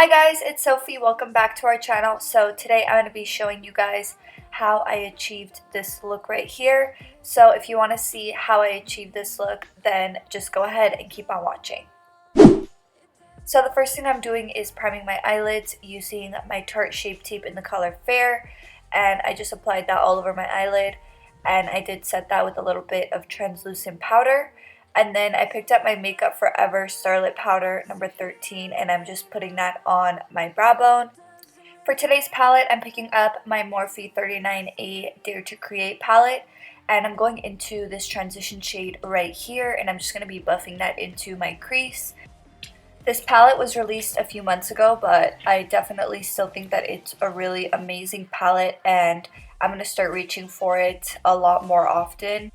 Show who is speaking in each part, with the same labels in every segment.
Speaker 1: Hi guys, it's Sophie. Welcome back to our channel. So today I'm going to be showing you guys how I achieved this look right here. So if you want to see how I achieved this look, then just go ahead and keep on watching. So the first thing I'm doing is priming my eyelids using my Tarte Shape Tape in the color Fair. And I just applied that all over my eyelid. And I did set that with a little bit of translucent powder. And then I picked up my Makeup Forever Starlit Powder number 13 and I'm just putting that on my brow bone. For today's palette, I'm picking up my Morphe 39A Dare to Create palette. And I'm going into this transition shade right here and I'm just going to be buffing that into my crease. This palette was released a few months ago, but I definitely still think that it's a really amazing palette and I'm going to start reaching for it a lot more often.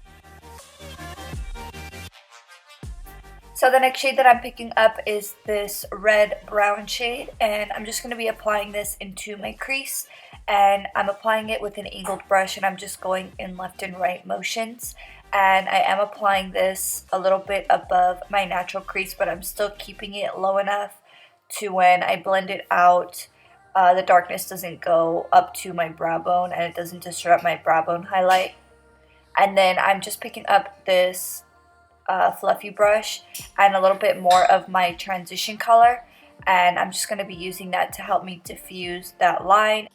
Speaker 1: So the next shade that I'm picking up is this red brown shade and I'm just going to be applying this into my crease and I'm applying it with an angled brush and I'm just going in left and right motions. And I am applying this a little bit above my natural crease, but I'm still keeping it low enough to when I blend it out, the darkness doesn't go up to my brow bone and it doesn't disrupt my brow bone highlight. And then I'm just picking up this fluffy brush and a little bit more of my transition color, and I'm just going to be using that to help me diffuse that line.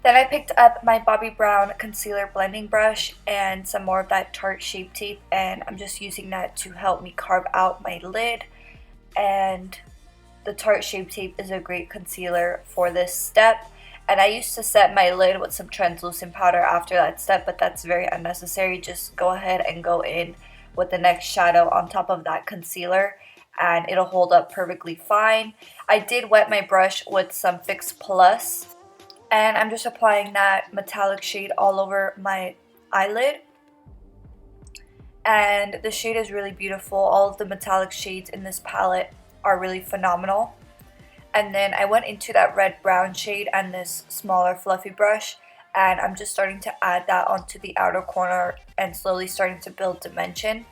Speaker 1: Then I picked up my Bobbi Brown concealer blending brush and some more of that Tarte Shape Tape, and I'm just using that to help me carve out my lid. And the Tarte Shape Tape is a great concealer for this step. And I used to set my lid with some translucent powder after that step, but that's very unnecessary. Just go ahead and go in with the next shadow on top of that concealer and it'll hold up perfectly fine. I did wet my brush with some Fix Plus and I'm just applying that metallic shade all over my eyelid. And the shade is really beautiful. All of the metallic shades in this palette are really phenomenal. And then I went into that red brown shade and this smaller fluffy brush and I'm just starting to add that onto the outer corner and slowly starting to build dimension.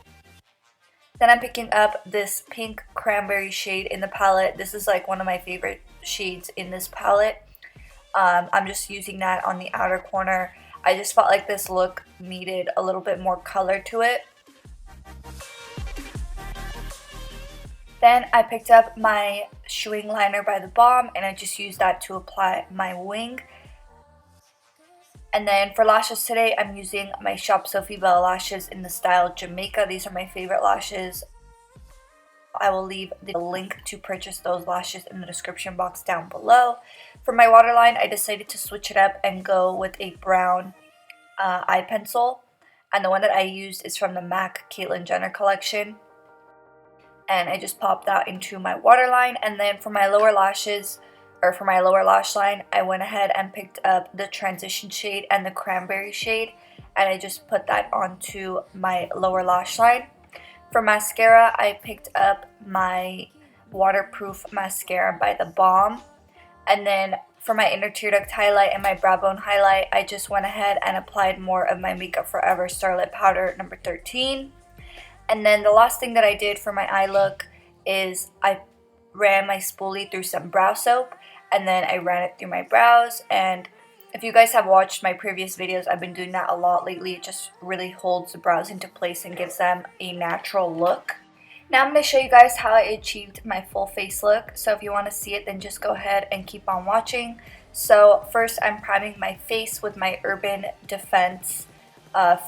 Speaker 1: Then I'm picking up this pink cranberry shade in the palette. This is like one of my favorite shades in this palette. I'm just using that on the outer corner. I just felt like this look needed a little bit more color to it. Then I picked up my Schwing liner by The Balm and I just used that to apply my wing. And then for lashes today, I'm using my Shop Sofie Bella lashes in the style Jamaica. These are my favorite lashes. I will leave the link to purchase those lashes in the description box down below. For my waterline, I decided to switch it up and go with a brown eye pencil. And the one that I used is from the MAC Caitlyn Jenner collection. And I just popped that into my waterline. And then for my lower lashes, or for my lower lash line, I went ahead and picked up the transition shade and the cranberry shade and I just put that onto my lower lash line. For mascara, I picked up my waterproof mascara by The Balm. And then for my inner tear duct highlight and my brow bone highlight, I just went ahead and applied more of my Makeup Forever Starlit Powder number 13. And then the last thing that I did for my eye look is I ran my spoolie through some brow soap and then I ran it through my brows. And if you guys have watched my previous videos, I've been doing that a lot lately. It just really holds the brows into place and gives them a natural look. Now I'm going to show you guys how I achieved my full face look. So if you want to see it, then just go ahead and keep on watching. So first I'm priming my face with my Urban Defense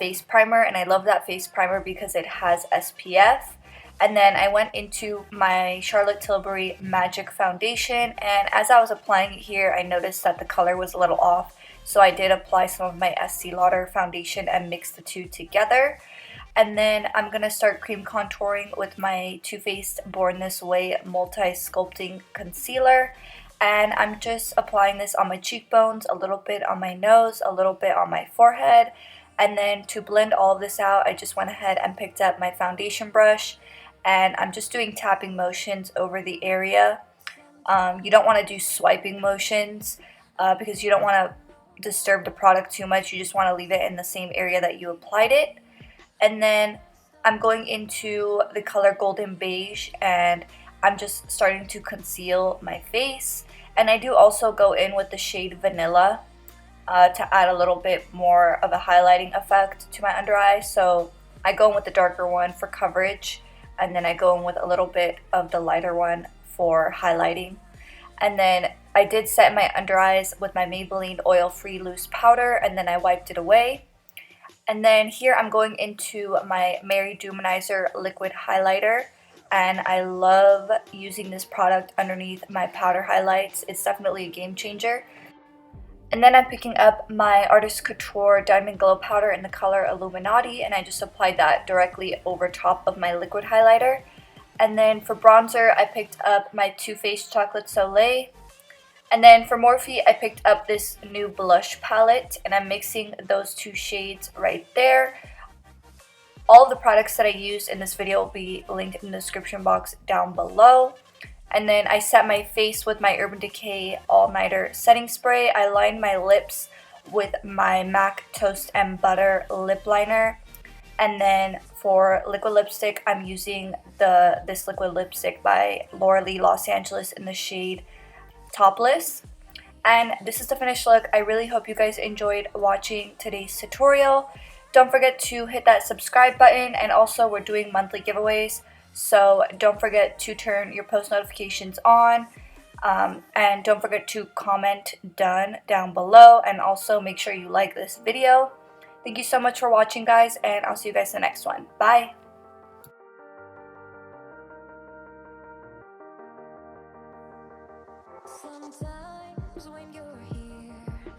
Speaker 1: face primer, and I love that face primer because it has SPF. And then I went into my Charlotte Tilbury Magic Foundation, and as I was applying it here, I noticed that the color was a little off, so I did apply some of my Estee Lauder foundation and mix the two together. And then I'm going to start cream contouring with my Too Faced Born This Way Multi Sculpting Concealer. And I'm just applying this on my cheekbones, a little bit on my nose, a little bit on my forehead. And then to blend all of this out, I just went ahead and picked up my foundation brush. And I'm just doing tapping motions over the area. You don't want to do swiping motions because you don't want to disturb the product too much. You just want to leave it in the same area that you applied it. And then I'm going into the color Golden Beige, and I'm just starting to conceal my face. And I do also go in with the shade Vanilla to add a little bit more of a highlighting effect to my under eye. So I go in with the darker one for coverage, and then I go in with a little bit of the lighter one for highlighting. And then I did set my under eyes with my Maybelline oil-free loose powder, and then I wiped it away. And then here I'm going into my Mary Dumanizer liquid highlighter, and I love using this product underneath my powder highlights. It's definitely a game changer. And then I'm picking up my Artist Couture Diamond Glow Powder in the color Illuminati, and I just applied that directly over top of my liquid highlighter. And then for bronzer, I picked up my Too Faced Chocolate Soleil. And then for Morphe, I picked up this new blush palette, and I'm mixing those two shades right there. All of the products that I used in this video will be linked in the description box down below. And then I set my face with my Urban Decay All Nighter Setting Spray. I lined my lips with my MAC Toast and Butter Lip Liner. And then for liquid lipstick, I'm using this liquid lipstick by Laura Lee Los Angeles in the shade Topless. And this is the finished look. I really hope you guys enjoyed watching today's tutorial. Don't forget to hit that subscribe button, and also we're doing monthly giveaways, so don't forget to turn your post notifications on, and don't forget to comment done down below, and also make sure you like this video. Thank you so much for watching, guys, and I'll see you guys in the next one. Bye!
Speaker 2: Sometimes we